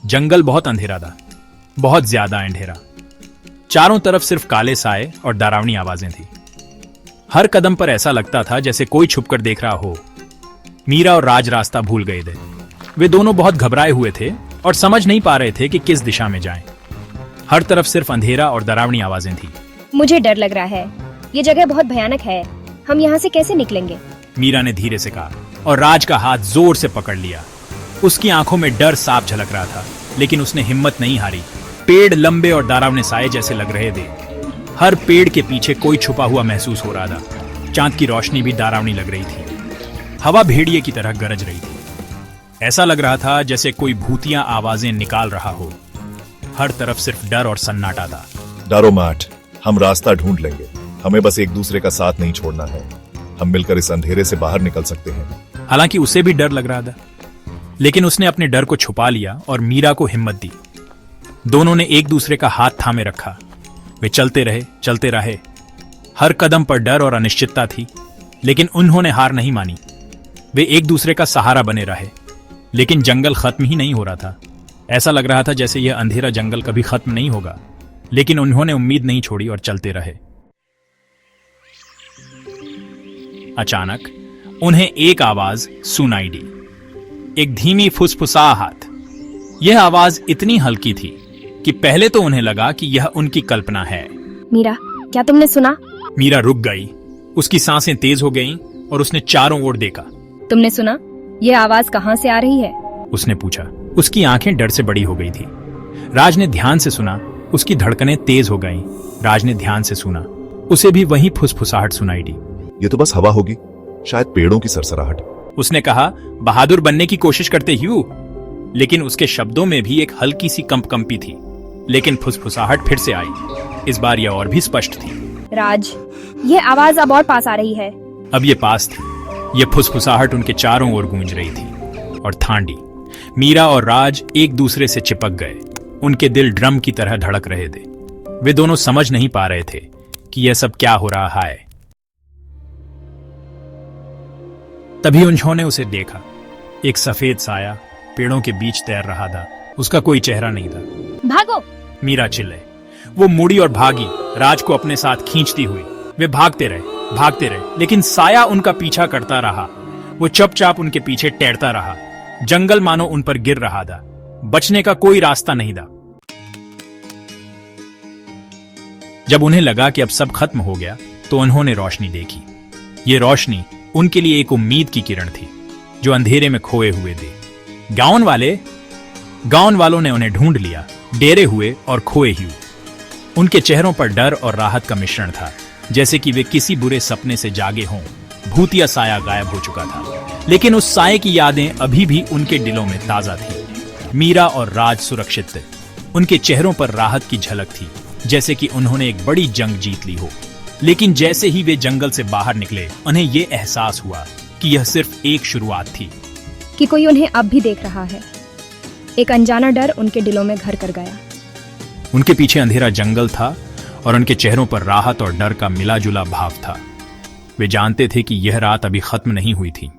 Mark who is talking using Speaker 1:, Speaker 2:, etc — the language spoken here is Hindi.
Speaker 1: जंगल बहुत अंधेरा था, बहुत ज्यादा अंधेरा। चारों तरफ सिर्फ काले साए और डरावनी आवाजें थी। हर कदम पर ऐसा लगता था जैसे कोई छुपकर देख रहा हो। मीरा और राज रास्ता भूल गए थे। वे दोनों बहुत घबराए हुए थे और समझ नहीं पा रहे थे कि किस दिशा में जाएं। हर तरफ सिर्फ अंधेरा और डरावनी आवाजें थी।
Speaker 2: मुझे डर लग रहा है, ये जगह बहुत भयानक है। हम यहाँ से कैसे निकलेंगे?
Speaker 1: मीरा ने धीरे से कहा और राज का हाथ जोर से पकड़ लिया। उसकी आंखों में डर साफ झलक रहा था, लेकिन उसने हिम्मत नहीं हारी। पेड़ लंबे और डरावने साए जैसे लग रहे थे। हर पेड़ के पीछे कोई छुपा हुआ महसूस हो रहा था। चांद की रोशनी भी डरावनी लग रही थी। हवा भेड़िए की तरह गरज रही थी। ऐसा लग रहा था जैसे कोई भूतिया आवाजें निकाल रहा हो। हर तरफ सिर्फ डर और सन्नाटा था।
Speaker 3: डरो मत, हम रास्ता ढूंढ लेंगे। हमें बस एक दूसरे का साथ नहीं छोड़ना है। हम मिलकर इस अंधेरे से बाहर निकल सकते हैं।
Speaker 1: हालांकि उसे भी डर लग रहा था, लेकिन उसने अपने डर को छुपा लिया और मीरा को हिम्मत दी। दोनों ने एक दूसरे का हाथ थामे रखा। वे चलते रहे। हर कदम पर डर और अनिश्चितता थी, लेकिन उन्होंने हार नहीं मानी। वे एक दूसरे का सहारा बने रहे। लेकिन जंगल खत्म ही नहीं हो रहा था। ऐसा लग रहा था जैसे यह अंधेरा जंगल कभी खत्म नहीं होगा, लेकिन उन्होंने उम्मीद नहीं छोड़ी और चलते रहे। अचानक उन्हें एक आवाज सुनाई दी, एक धीमी फुसफुसाहट। यह आवाज इतनी हल्की थी कि पहले तो उन्हें लगा कि यह उनकी कल्पना है।
Speaker 2: मीरा, क्या तुमने सुना?
Speaker 1: मीरा रुक गई। उसकी सांसें तेज हो गईं और उसने चारों ओर देखा।
Speaker 2: तुमने सुना? यह आवाज कहाँ से आ रही है?
Speaker 1: उसने पूछा। उसकी आंखें डर से बड़ी हो गई थी। राज ने ध्यान से सुना। उसकी धड़कनें तेज हो गईं। राज ने ध्यान से सुना। उसे भी वही फुसफुसाहट सुनाई दी।
Speaker 3: ये तो बस हवा होगी, शायद पेड़ों की सरसराहट।
Speaker 1: उसने कहा, बहादुर बनने की कोशिश करते ह्यू। लेकिन उसके शब्दों में भी एक हल्की सी कंपकंपी थी। लेकिन फुसफुसाहट फिर से आई। इस बार यह और भी स्पष्ट थी।
Speaker 2: राज, ये आवाज अब और पास आ रही है।
Speaker 1: अब ये पास थी। यह फुसफुसाहट उनके चारों ओर गूंज रही थी और थांडी। मीरा और राज एक दूसरे से चिपक गए। उनके दिल ड्रम की तरह धड़क रहे थे। वे दोनों समझ नहीं पा रहे थे कि यह सब क्या हो रहा है। तभी उन्होंने उसे देखा। एक सफेद साया पेड़ों के बीच तैर रहा था। उसका कोई चेहरा नहीं था।
Speaker 2: भागो!
Speaker 1: मीरा चिल्ले। वो मुड़ी और भागी, राज को अपने साथ खींचती हुई। वे भागते रहे, लेकिन साया उनका पीछा करता रहा। वो चुपचाप उनके पीछे तैरता रहा। जंगल मानो उन पर गिर रहा था। बचने का कोई रास्ता नहीं था। जब उन्हें लगा कि अब सब खत्म हो गया, तो उन्होंने रोशनी देखी। ये रोशनी उनके लिए एक उम्मीद की किरण थी, जो अंधेरे में खोए हुए थे। गांव वालों ने उन्हें ढूंढ लिया, डेरे हुए और खोए ह्यू। उनके चेहरों पर डर और राहत का मिश्रण था, जैसे कि वे किसी बुरे सपने से जागे हों। भूतिया साया गायब हो चुका था, लेकिन उस साये की यादें अभी भी उनके दिलों में ताजा थी। मीरा और राज सुरक्षित थे। उनके चेहरों पर राहत की झलक थी, जैसे कि उन्होंने एक बड़ी जंग जीत ली हो। लेकिन जैसे ही वे जंगल से बाहर निकले, उन्हें ये एहसास हुआ कि यह सिर्फ एक शुरुआत थी,
Speaker 2: कि कोई उन्हें अब भी देख रहा है। एक अनजाना डर उनके दिलों में घर कर गया।
Speaker 1: उनके पीछे अंधेरा जंगल था और उनके चेहरों पर राहत और डर का मिला जुला भाव था। वे जानते थे कि यह रात अभी खत्म नहीं हुई थी।